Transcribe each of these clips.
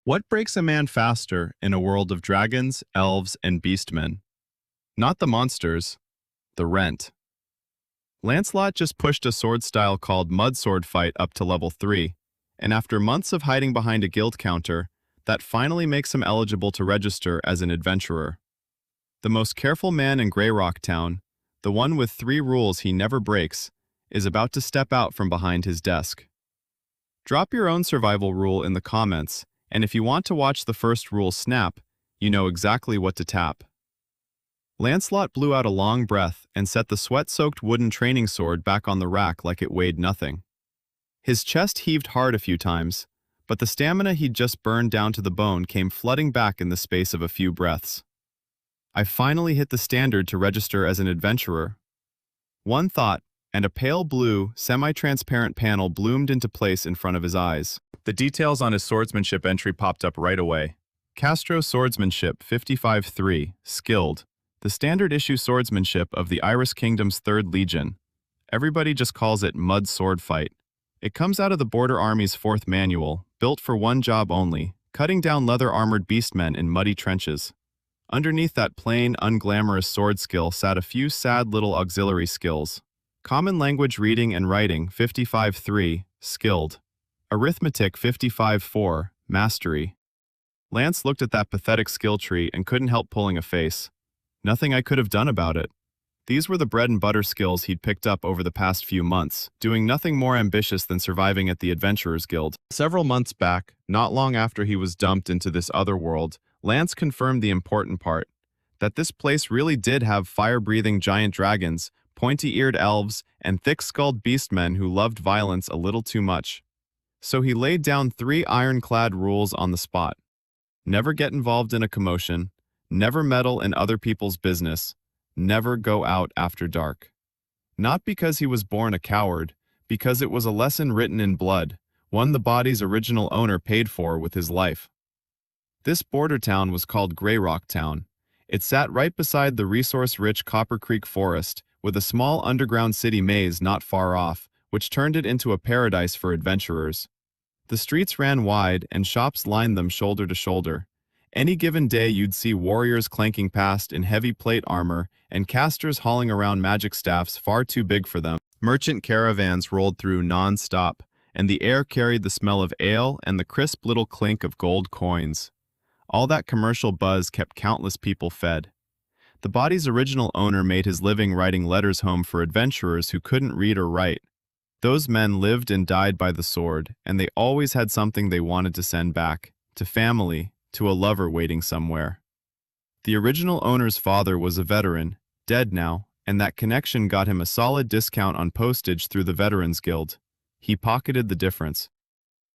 What breaks a man faster in a world of dragons, elves, and beastmen? Not the monsters, the rent. Lancelot just pushed a sword style called Mud Sword Fight up to level 3, and after months of hiding behind a guild counter, that finally makes him eligible to register as an adventurer. The most careful man in Grey Rock Town, the one with 3 rules he never breaks, is about to step out from behind his desk. Drop your own survival rule in the comments, and if you want to watch the first rule snap, you know exactly what to tap. Lancelot blew out a long breath and set the sweat-soaked wooden training sword back on the rack like it weighed nothing. His chest heaved hard a few times, but the stamina he'd just burned down to the bone came flooding back in the space of a few breaths. I finally hit the standard to register as an adventurer. One thought, and a pale blue, semi-transparent panel bloomed into place in front of his eyes. The details on his swordsmanship entry popped up right away. Castro Swordsmanship 55-3, Skilled. The standard issue swordsmanship of the Iris Kingdom's 3rd Legion. Everybody just calls it Mud Sword Fight. It comes out of the Border Army's 4th manual, built for one job only, cutting down leather-armored beastmen in muddy trenches. Underneath that plain, unglamorous sword skill sat a few sad little auxiliary skills. Common Language Reading and Writing 55-3, Skilled. Arithmetic 55-4, Mastery. Lance looked at that pathetic skill tree and couldn't help pulling a face. Nothing I could have done about it. These were the bread and butter skills he'd picked up over the past few months, doing nothing more ambitious than surviving at the Adventurers Guild. Several months back, not long after he was dumped into this other world, Lance confirmed the important part, that this place really did have fire-breathing giant dragons, pointy-eared elves, and thick-skulled beastmen who loved violence a little too much. So he laid down 3 ironclad rules on the spot. Never get involved in a commotion, never meddle in other people's business, never go out after dark. Not because he was born a coward, because it was a lesson written in blood, one the body's original owner paid for with his life. This border town was called Grey Rock Town. It sat right beside the resource-rich Copper Creek Forest, with a small underground city maze not far off, which turned it into a paradise for adventurers. The streets ran wide and shops lined them shoulder to shoulder. Any given day you'd see warriors clanking past in heavy plate armor and casters hauling around magic staffs far too big for them. Merchant caravans rolled through non-stop, and the air carried the smell of ale and the crisp little clink of gold coins. All that commercial buzz kept countless people fed. The body's original owner made his living writing letters home for adventurers who couldn't read or write. Those men lived and died by the sword, and they always had something they wanted to send back, to family, to a lover waiting somewhere. The original owner's father was a veteran, dead now, and that connection got him a solid discount on postage through the Veterans Guild. He pocketed the difference.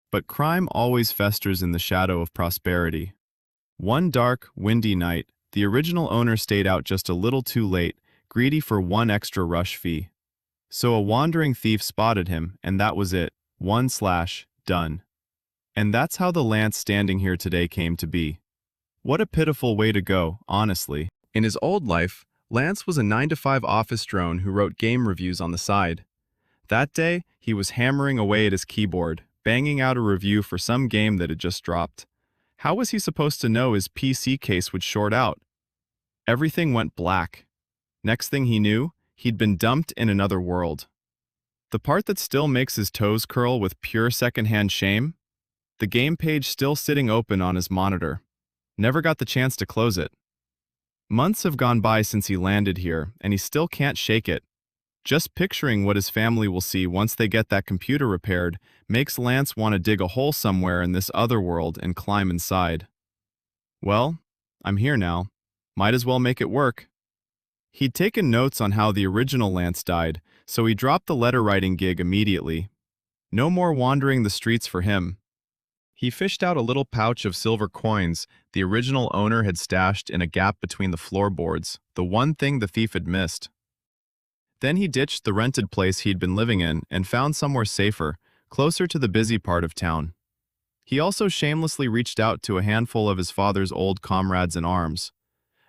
But crime always festers in the shadow of prosperity. One dark, windy night, the original owner stayed out just a little too late, greedy for 1 extra rush fee. So a wandering thief spotted him, and that was it. 1/done. And that's how the Lance standing here today came to be. What a pitiful way to go, honestly. In his old life, Lance was a 9-to-5 office drone who wrote game reviews on the side. That day, he was hammering away at his keyboard, banging out a review for some game that had just dropped. How was he supposed to know his PC case would short out? Everything went black. Next thing he knew, he'd been dumped in another world. The part that still makes his toes curl with pure secondhand shame? The game page still sitting open on his monitor. Never got the chance to close it. Months have gone by since he landed here, and he still can't shake it. Just picturing what his family will see once they get that computer repaired makes Lance want to dig a hole somewhere in this other world and climb inside. Well, I'm here now. Might as well make it work. He'd taken notes on how the original Lance died, so he dropped the letter-writing gig immediately. No more wandering the streets for him. He fished out a little pouch of silver coins the original owner had stashed in a gap between the floorboards, the one thing the thief had missed. Then he ditched the rented place he'd been living in and found somewhere safer, closer to the busy part of town. He also shamelessly reached out to a handful of his father's old comrades in arms.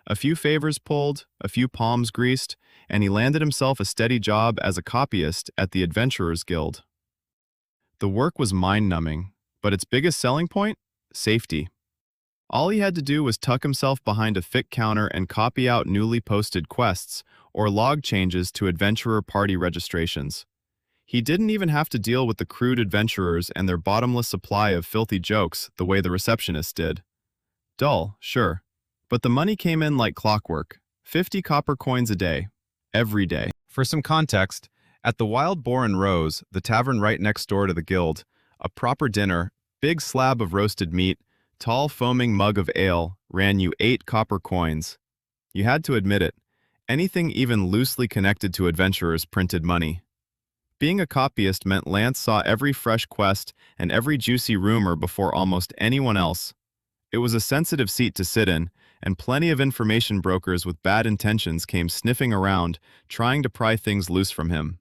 A few favors pulled, a few palms greased, and he landed himself a steady job as a copyist at the Adventurers Guild. The work was mind-numbing, but its biggest selling point? Safety. All he had to do was tuck himself behind a thick counter and copy out newly posted quests or log changes to adventurer party registrations. He didn't even have to deal with the crude adventurers and their bottomless supply of filthy jokes the way the receptionist did. Dull, sure, but the money came in like clockwork, 50 copper coins a day, every day. For some context, at the Wild Boar and Rose, the tavern right next door to the guild, a proper dinner, big slab of roasted meat, tall foaming mug of ale, ran you 8 copper coins. You had to admit it, anything even loosely connected to adventurers printed money. Being a copyist meant Lance saw every fresh quest and every juicy rumor before almost anyone else. It was a sensitive seat to sit in, and plenty of information brokers with bad intentions came sniffing around, trying to pry things loose from him.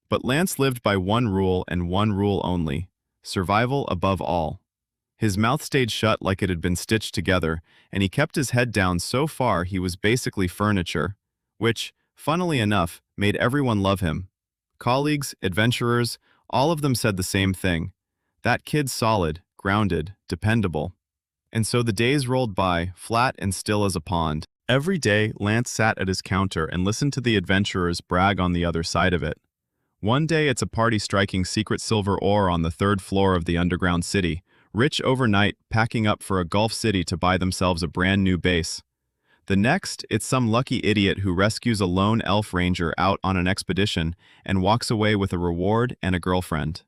But Lance lived by one rule and one rule only: survival above all. His mouth stayed shut like it had been stitched together, and he kept his head down so far he was basically furniture, which, funnily enough, made everyone love him. Colleagues, adventurers, all of them said the same thing. That kid's solid, grounded, dependable. And so the days rolled by, flat and still as a pond. Every day, Lance sat at his counter and listened to the adventurers brag on the other side of it. One day it's a party striking secret silver ore on the 3rd floor of the underground city, rich overnight, packing up for a Gulf city to buy themselves a brand new base. The next, it's some lucky idiot who rescues a lone elf ranger out on an expedition and walks away with a reward and a girlfriend.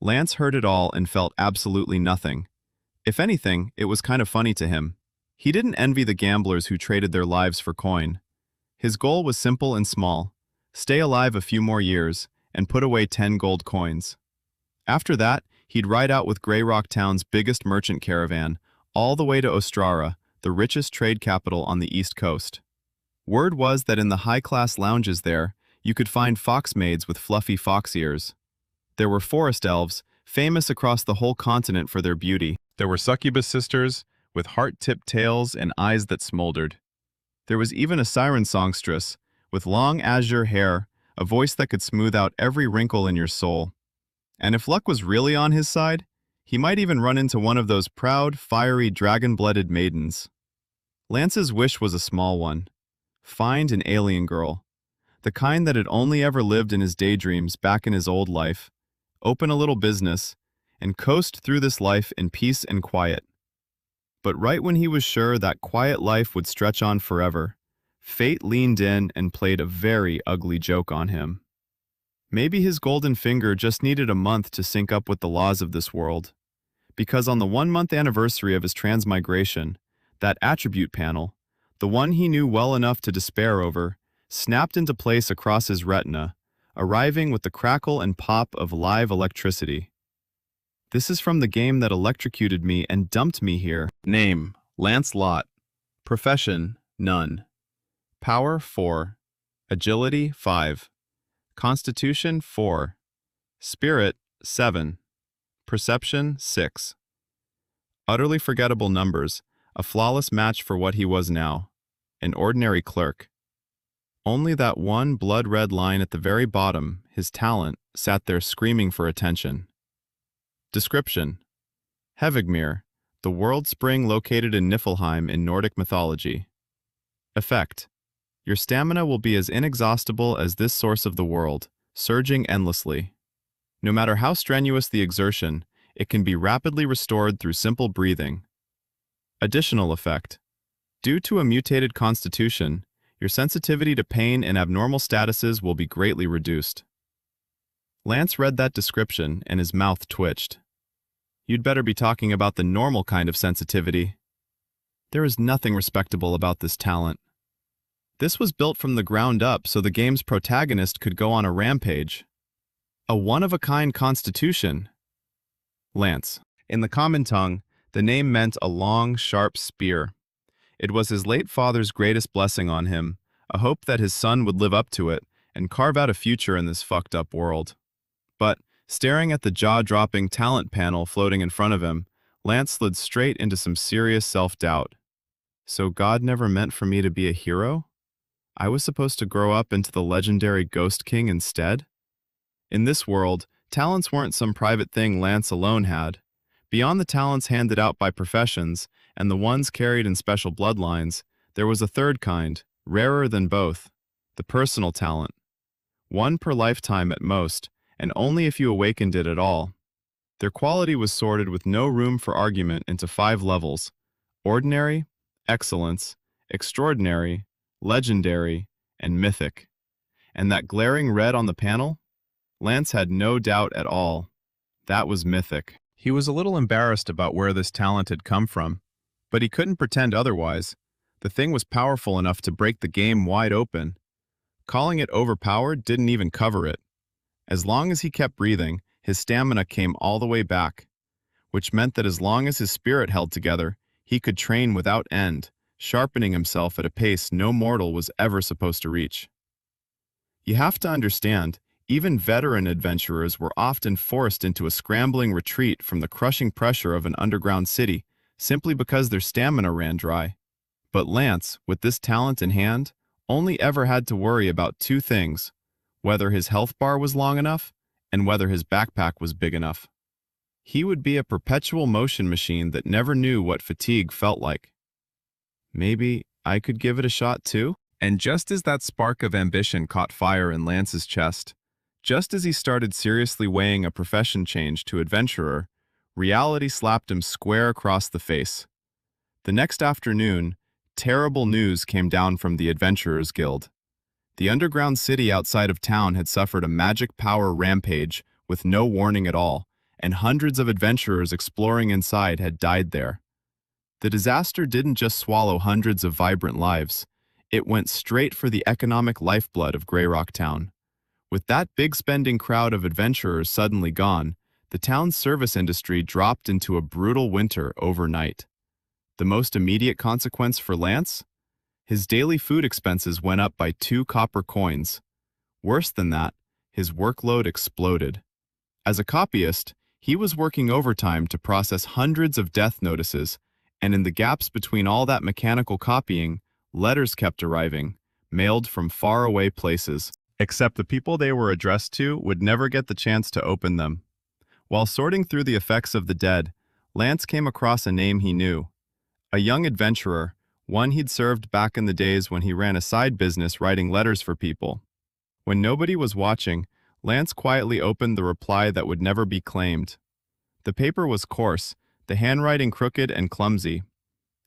Lance heard it all and felt absolutely nothing. If anything, it was kind of funny to him. He didn't envy the gamblers who traded their lives for coin. His goal was simple and small: stay alive a few more years and put away 10 gold coins. After that, he'd ride out with Greyrock Town's biggest merchant caravan, all the way to Ostrara, the richest trade capital on the East Coast. Word was that in the high-class lounges there, you could find fox maids with fluffy fox ears. There were forest elves, famous across the whole continent for their beauty. There were succubus sisters, with heart-tipped tails and eyes that smoldered. There was even a siren songstress, with long azure hair, a voice that could smooth out every wrinkle in your soul. And if luck was really on his side, he might even run into one of those proud, fiery, dragon-blooded maidens. Lance's wish was a small one: find an alien girl, the kind that had only ever lived in his daydreams back in his old life, open a little business, and coast through this life in peace and quiet. But right when he was sure that quiet life would stretch on forever, fate leaned in and played a very ugly joke on him. Maybe his golden finger just needed a month to sync up with the laws of this world, because on the 1-month anniversary of his transmigration, that attribute panel, the one he knew well enough to despair over, snapped into place across his retina, arriving with the crackle and pop of live electricity. This is from the game that electrocuted me and dumped me here. Name: Lance Lott. Profession: none. Power: 4. Agility: 5. Constitution: 4. Spirit: 7. Perception: 6. Utterly forgettable numbers, a flawless match for what he was now: an ordinary clerk. Only that one blood-red line at the very bottom, his talent, sat there screaming for attention. Description: Hevigmir, the world spring located in Niflheim in Nordic mythology. Effect: your stamina will be as inexhaustible as this source of the world, surging endlessly. No matter how strenuous the exertion, it can be rapidly restored through simple breathing. Additional effect: due to a mutated constitution, your sensitivity to pain and abnormal statuses will be greatly reduced. Lance read that description and his mouth twitched. You'd better be talking about the normal kind of sensitivity. There is nothing respectable about this talent. This was built from the ground up so the game's protagonist could go on a rampage. A one-of-a-kind constitution. Lance. In the common tongue, the name meant a long, sharp spear. It was his late father's greatest blessing on him, a hope that his son would live up to it and carve out a future in this fucked-up world. But, staring at the jaw-dropping talent panel floating in front of him, Lance slid straight into some serious self-doubt. So God never meant for me to be a hero? I was supposed to grow up into the legendary Ghost King instead? In this world, talents weren't some private thing Lance alone had. Beyond the talents handed out by professions and the ones carried in special bloodlines, there was a third kind, rarer than both, the personal talent. One per lifetime at most, and only if you awakened it at all. Their quality was sorted with no room for argument into 5 levels: ordinary, excellence, extraordinary, legendary, and mythic. And that glaring red on the panel? Lance had no doubt at all. That was mythic. He was a little embarrassed about where this talent had come from, but he couldn't pretend otherwise. The thing was powerful enough to break the game wide open. Calling it overpowered didn't even cover it. As long as he kept breathing, his stamina came all the way back, which meant that as long as his spirit held together, he could train without end, sharpening himself at a pace no mortal was ever supposed to reach. You have to understand, even veteran adventurers were often forced into a scrambling retreat from the crushing pressure of an underground city, simply because their stamina ran dry. But Lance, with this talent in hand, only ever had to worry about 2 things: whether his health bar was long enough, and whether his backpack was big enough. He would be a perpetual motion machine that never knew what fatigue felt like. Maybe I could give it a shot too? And just as that spark of ambition caught fire in Lance's chest, just as he started seriously weighing a profession change to adventurer, reality slapped him square across the face. The next afternoon, terrible news came down from the Adventurers Guild. The underground city outside of town had suffered a magic power rampage with no warning at all, and hundreds of adventurers exploring inside had died there. The disaster didn't just swallow hundreds of vibrant lives. It went straight for the economic lifeblood of Grey Rock Town. With that big spending crowd of adventurers suddenly gone, the town's service industry dropped into a brutal winter overnight. The most immediate consequence for Lance? His daily food expenses went up by 2 copper coins. Worse than that, his workload exploded. As a copyist, he was working overtime to process hundreds of death notices, and in the gaps between all that mechanical copying, letters kept arriving, mailed from faraway places. Except the people they were addressed to would never get the chance to open them. While sorting through the effects of the dead, Lance came across a name he knew. A young adventurer, one he'd served back in the days when he ran a side business writing letters for people. When nobody was watching, Lance quietly opened the reply that would never be claimed. The paper was coarse, the handwriting crooked and clumsy.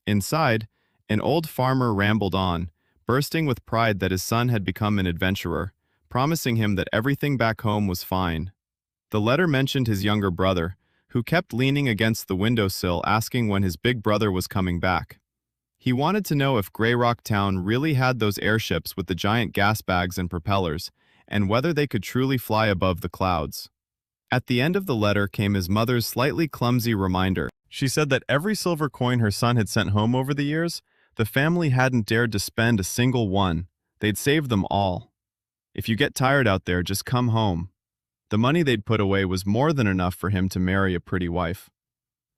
Inside, an old farmer rambled on, bursting with pride that his son had become an adventurer, promising him that everything back home was fine. The letter mentioned his younger brother, who kept leaning against the windowsill asking when his big brother was coming back. He wanted to know if Grey Rock Town really had those airships with the giant gas bags and propellers, and whether they could truly fly above the clouds. At the end of the letter came his mother's slightly clumsy reminder. She said that every silver coin her son had sent home over the years, the family hadn't dared to spend a single one. They'd saved them all. If you get tired out there, just come home. The money they'd put away was more than enough for him to marry a pretty wife.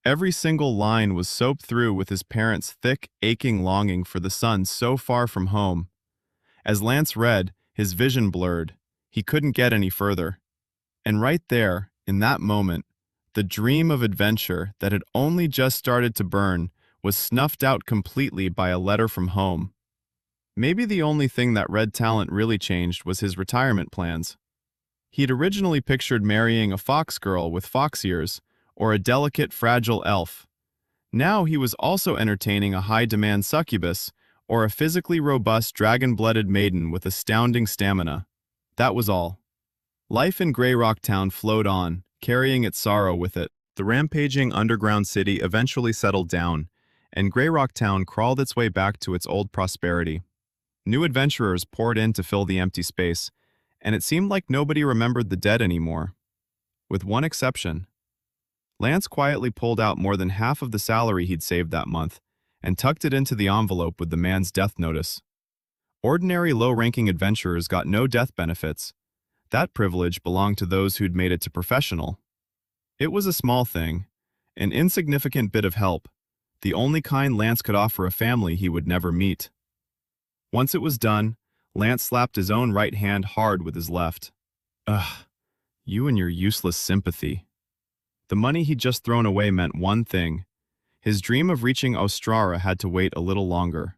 Every single line was soaped through with his parents' thick, aching longing for the son so far from home. As Lance read, his vision blurred. He couldn't get any further. And right there, in that moment, the dream of adventure that had only just started to burn was snuffed out completely by a letter from home. Maybe the only thing that red talent really changed was his retirement plans. He'd originally pictured marrying a fox girl with fox ears, or a delicate, fragile elf. Now he was also entertaining a high-demand succubus, or a physically robust dragon-blooded maiden with astounding stamina. That was all. Life in Grey Rock Town flowed on, carrying its sorrow with it. The rampaging underground city eventually settled down, and Grey Rock Town crawled its way back to its old prosperity. New adventurers poured in to fill the empty space, and it seemed like nobody remembered the dead anymore. With one exception. Lance quietly pulled out more than half of the salary he'd saved that month and tucked it into the envelope with the man's death notice. Ordinary low-ranking adventurers got no death benefits. That privilege belonged to those who'd made it to professional. It was a small thing, an insignificant bit of help, the only kind Lance could offer a family he would never meet. Once it was done, Lance slapped his own right hand hard with his left. Ugh, you and your useless sympathy. The money he'd just thrown away meant one thing. His dream of reaching Austrara had to wait a little longer.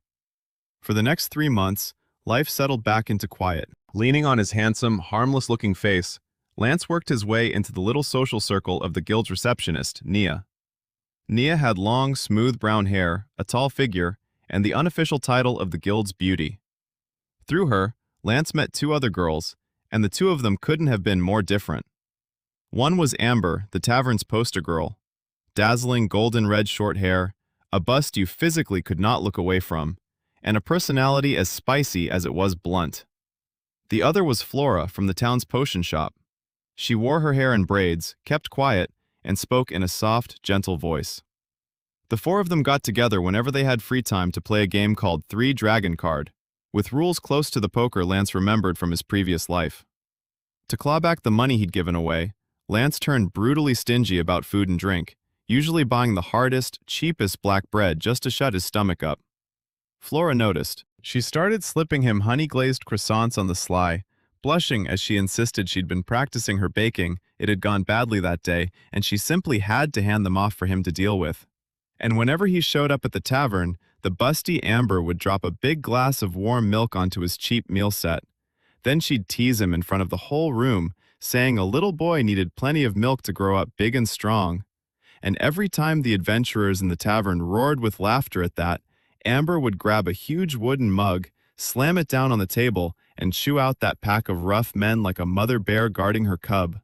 For the next 3 months, life settled back into quiet. Leaning on his handsome, harmless-looking face, Lance worked his way into the little social circle of the guild's receptionist, Nia. Nia had long, smooth brown hair, a tall figure, and the unofficial title of the guild's beauty. Through her, Lance met 2 other girls, and the 2 of them couldn't have been more different. One was Amber, the tavern's poster girl. Dazzling golden-red short hair, a bust you physically could not look away from, and a personality as spicy as it was blunt. The other was Flora from the town's potion shop. She wore her hair in braids, kept quiet, and spoke in a soft, gentle voice. The 4 of them got together whenever they had free time to play a game called Three Dragon Card, with rules close to the poker Lance remembered from his previous life. To claw back the money he'd given away, Lance turned brutally stingy about food and drink, usually buying the hardest, cheapest black bread just to shut his stomach up. Flora noticed. She started slipping him honey-glazed croissants on the sly, blushing as she insisted she'd been practicing her baking. It had gone badly that day, and she simply had to hand them off for him to deal with. And whenever he showed up at the tavern, the busty Amber would drop a big glass of warm milk onto his cheap meal set. Then she'd tease him in front of the whole room, saying a little boy needed plenty of milk to grow up big and strong. And every time the adventurers in the tavern roared with laughter at that, Amber would grab a huge wooden mug, slam it down on the table, and chew out that pack of rough men like a mother bear guarding her cub.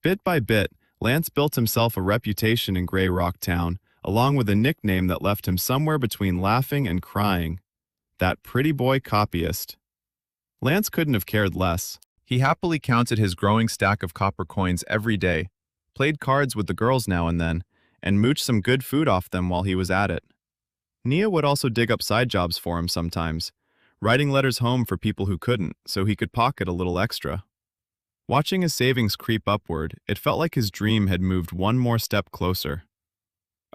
Bit by bit, Lance built himself a reputation in Grey Rock Town, along with a nickname that left him somewhere between laughing and crying. That pretty boy copyist. Lance couldn't have cared less. He happily counted his growing stack of copper coins every day, played cards with the girls now and then, and mooched some good food off them while he was at it. Nia would also dig up side jobs for him sometimes, writing letters home for people who couldn't, so he could pocket a little extra. Watching his savings creep upward, it felt like his dream had moved one more step closer.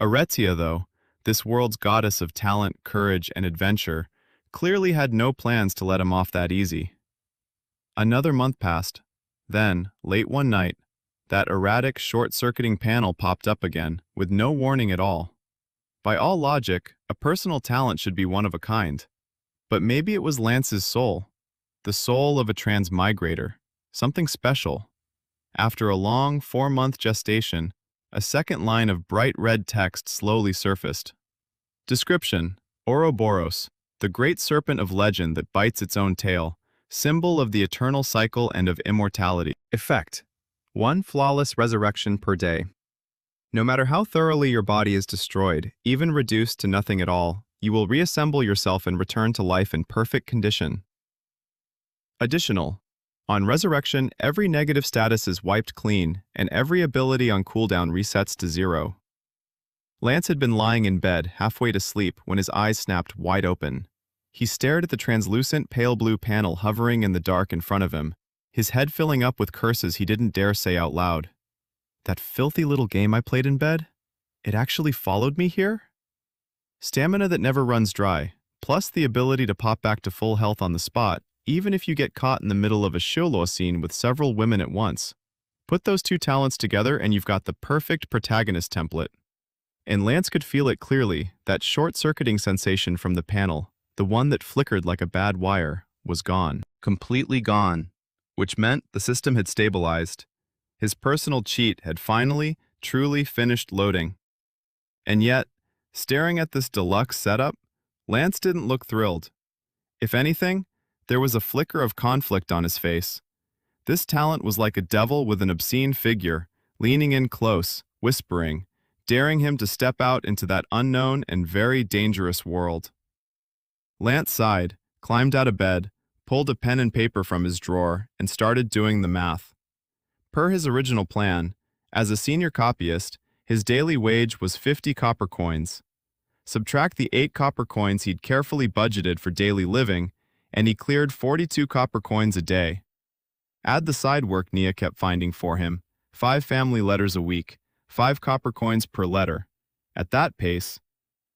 Aretia, though, this world's goddess of talent, courage, and adventure, clearly had no plans to let him off that easy. Another month passed. Then, late one night, that erratic, short-circuiting panel popped up again, with no warning at all. By all logic, a personal talent should be one of a kind. But maybe it was Lance's soul, the soul of a transmigrator, something special. After a long 4-month gestation, a second line of bright red text slowly surfaced. Description: Ouroboros, the great serpent of legend that bites its own tail, symbol of the eternal cycle and of immortality. Effect: 1 flawless resurrection per day. No matter how thoroughly your body is destroyed, even reduced to nothing at all, you will reassemble yourself and return to life in perfect condition. Additional: on resurrection, every negative status is wiped clean, and every ability on cooldown resets to 0. Lance had been lying in bed, halfway to sleep, when his eyes snapped wide open. He stared at the translucent pale blue panel hovering in the dark in front of him, his head filling up with curses he didn't dare say out loud. That filthy little game I played in bed? It actually followed me here? Stamina that never runs dry, plus the ability to pop back to full health on the spot, even if you get caught in the middle of a sholo scene with several women at once. Put those 2 talents together and you've got the perfect protagonist template. And Lance could feel it clearly, that short-circuiting sensation from the panel, the one that flickered like a bad wire, was gone. Completely gone. Which meant the system had stabilized. His personal cheat had finally, truly finished loading. And yet, staring at this deluxe setup, Lance didn't look thrilled. If anything, there was a flicker of conflict on his face. This talent was like a devil with an obscene figure, leaning in close, whispering, daring him to step out into that unknown and very dangerous world. Lance sighed, climbed out of bed, pulled a pen and paper from his drawer, and started doing the math. Per his original plan, as a senior copyist, his daily wage was 50 copper coins. Subtract the 8 copper coins he'd carefully budgeted for daily living, and he cleared 42 copper coins a day. Add the side work Nia kept finding for him, 5 family letters a week, 5 copper coins per letter. At that pace,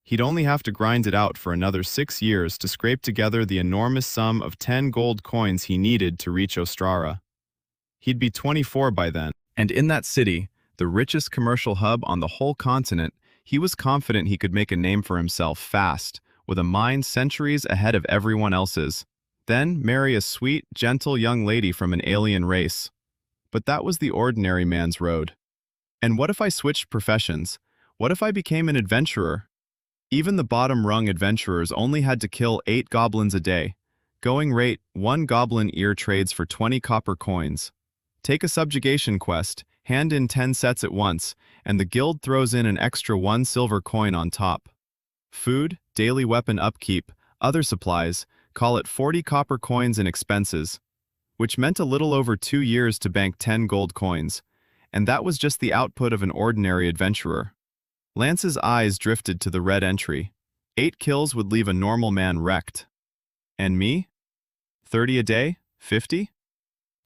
he'd only have to grind it out for another 6 years to scrape together the enormous sum of 10 gold coins he needed to reach Austrara. He'd be 24 by then, and in that city, the the richest commercial hub on the whole continent, he was confident he could make a name for himself fast, with a mind centuries ahead of everyone else's. Then marry a sweet, gentle young lady from an alien race. But that was the ordinary man's road. And what if I switched professions? What if I became an adventurer? Even the bottom-rung adventurers only had to kill 8 goblins a day. Going rate, 1 goblin ear trades for 20 copper coins. Take a subjugation quest, hand in 10 sets at once, and the guild throws in an extra 1 silver coin on top. Food, daily weapon upkeep, other supplies, call it 40 copper coins in expenses, which meant a little over 2 years to bank 10 gold coins, and that was just the output of an ordinary adventurer. Lance's eyes drifted to the red entry. 8 kills would leave a normal man wrecked. And me? 30 a day? 50?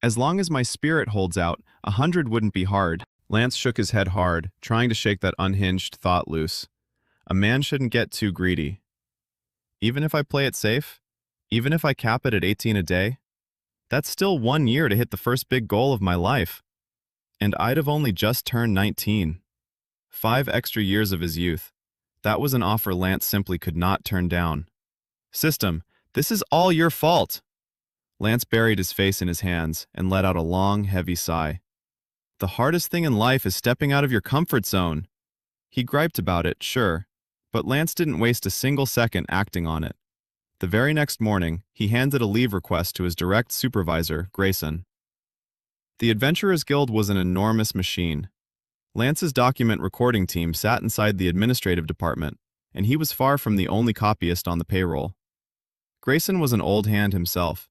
As long as my spirit holds out, 100 wouldn't be hard. Lance shook his head hard, trying to shake that unhinged thought loose. A man shouldn't get too greedy. Even if I play it safe? Even if I cap it at 18 a day? That's still 1 year to hit the first big goal of my life. And I'd have only just turned 19. 5 extra years of his youth. That was an offer Lance simply could not turn down. System, this is all your fault. Lance buried his face in his hands and let out a long, heavy sigh. The hardest thing in life is stepping out of your comfort zone. He griped about it, sure, but Lance didn't waste a single second acting on it. The very next morning, he handed a leave request to his direct supervisor, Grayson. The Adventurers Guild was an enormous machine. Lance's document recording team sat inside the administrative department, and he was far from the only copyist on the payroll. Grayson was an old hand himself.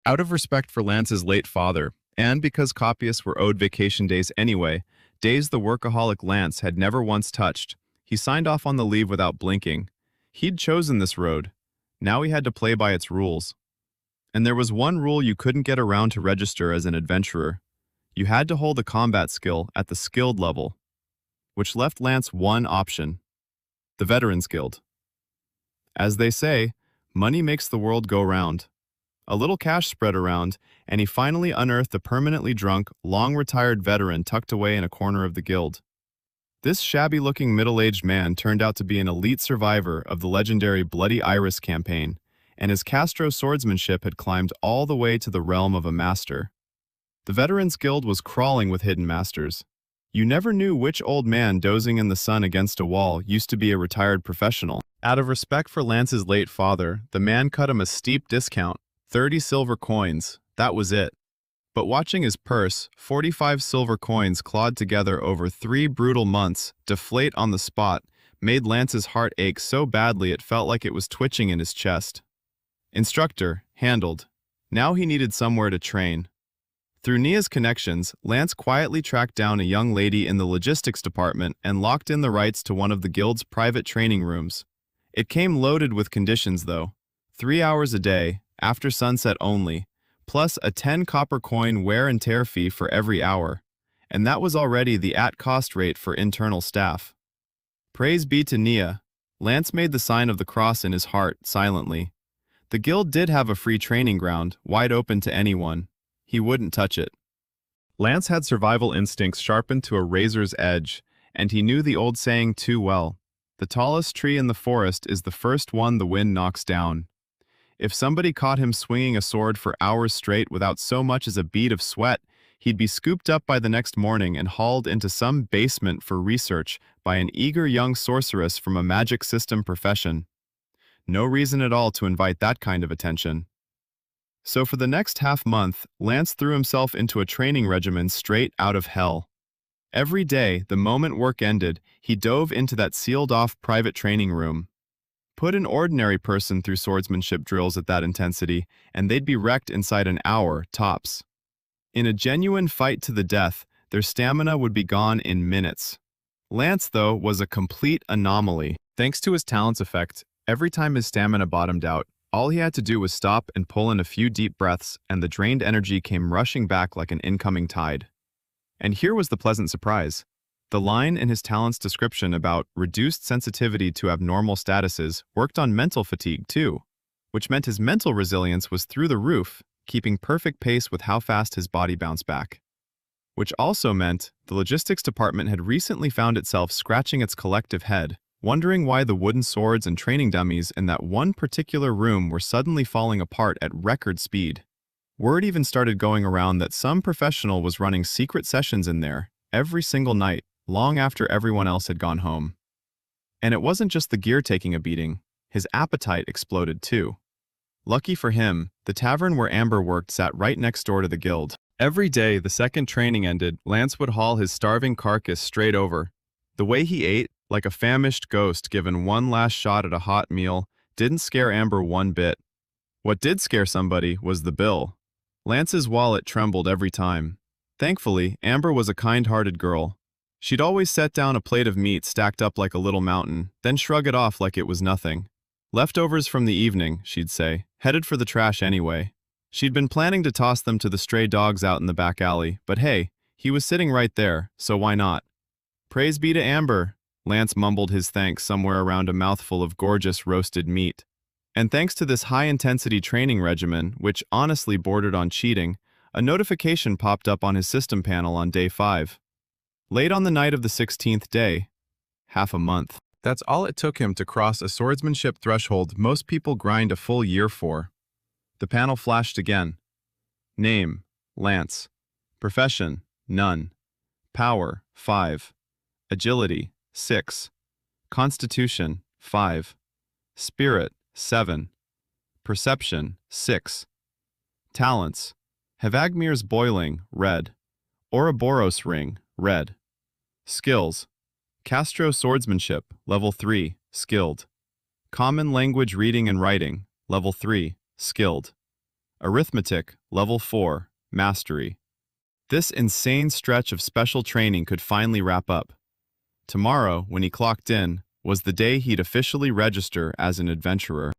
Out of respect for Lance's late father, and because copyists were owed vacation days anyway, days the workaholic Lance had never once touched, he signed off on the leave without blinking. He'd chosen this road. Now he had to play by its rules. And there was one rule you couldn't get around to register as an adventurer. You had to hold a combat skill at the skilled level, which left Lance one option: the Veterans Guild. As they say, money makes the world go round. A little cash spread around, and he finally unearthed a permanently drunk, long-retired veteran tucked away in a corner of the guild. This shabby-looking middle-aged man turned out to be an elite survivor of the legendary Bloody Iris campaign, and his Castro swordsmanship had climbed all the way to the realm of a master. The Veterans Guild was crawling with hidden masters. You never knew which old man dozing in the sun against a wall used to be a retired professional. Out of respect for Lance's late father, the man cut him a steep discount, 30 silver coins, that was it. But watching his purse, 45 silver coins clawed together over 3 brutal months, deflate on the spot, made Lance's heart ache so badly it felt like it was twitching in his chest. Instructor, handled. Now he needed somewhere to train. Through Nia's connections, Lance quietly tracked down a young lady in the logistics department and locked in the rights to one of the guild's private training rooms. It came loaded with conditions, though. 3 hours a day, after sunset only, plus a 10 copper coin wear and tear fee for every hour. And that was already the at-cost rate for internal staff. Praise be to Nia. Lance made the sign of the cross in his heart, silently. The guild did have a free training ground, wide open to anyone. He wouldn't touch it. Lance had survival instincts sharpened to a razor's edge, and he knew the old saying too well. The tallest tree in the forest is the first one the wind knocks down. If somebody caught him swinging a sword for hours straight without so much as a bead of sweat, he'd be scooped up by the next morning and hauled into some basement for research by an eager young sorceress from a magic system profession. No reason at all to invite that kind of attention. So for the next half-month, Lance threw himself into a training regimen straight out of hell. Every day, the moment work ended, he dove into that sealed-off private training room. Put an ordinary person through swordsmanship drills at that intensity, and they'd be wrecked inside an hour, tops. In a genuine fight to the death, their stamina would be gone in minutes. Lance, though, was a complete anomaly. Thanks to his talent's effect, every time his stamina bottomed out, all he had to do was stop and pull in a few deep breaths, and the drained energy came rushing back like an incoming tide. And here was the pleasant surprise. The line in his talent's description about reduced sensitivity to abnormal statuses worked on mental fatigue too, which meant his mental resilience was through the roof, keeping perfect pace with how fast his body bounced back. which also meant the logistics department had recently found itself scratching its collective head, wondering why the wooden swords and training dummies in that one particular room were suddenly falling apart at record speed. Word even started going around that some professional was running secret sessions in there every single night, long after everyone else had gone home. And it wasn't just the gear taking a beating, his appetite exploded too. Lucky for him, the tavern where Amber worked sat right next door to the guild. Every day the second training ended, Lance would haul his starving carcass straight over. The way he ate, like a famished ghost given one last shot at a hot meal, didn't scare Amber one bit. What did scare somebody was the bill. Lance's wallet trembled every time. Thankfully, Amber was a kind-hearted girl. She'd always set down a plate of meat stacked up like a little mountain, then shrug it off like it was nothing. Leftovers from the evening, she'd say, headed for the trash anyway. She'd been planning to toss them to the stray dogs out in the back alley, but hey, he was sitting right there, so why not? Praise be to Amber, Lance mumbled his thanks somewhere around a mouthful of gorgeous roasted meat. And thanks to this high-intensity training regimen, which honestly bordered on cheating, a notification popped up on his system panel on day 5. Late on the night of the 16th day. Half a month. That's all it took him to cross a swordsmanship threshold most people grind a full year for. The panel flashed again. Name, Lance. Profession, none. Power, 5. Agility, 6. Constitution, 5. Spirit, 7. Perception, 6. Talents, Havagmir's Boiling, red. Ouroboros Ring, red. Skills, Castro Swordsmanship, level 3, skilled. Common Language Reading and Writing, level 3, skilled. Arithmetic, level 4, mastery. This insane stretch of special training could finally wrap up. Tomorrow, when he clocked in, was the day he'd officially register as an adventurer.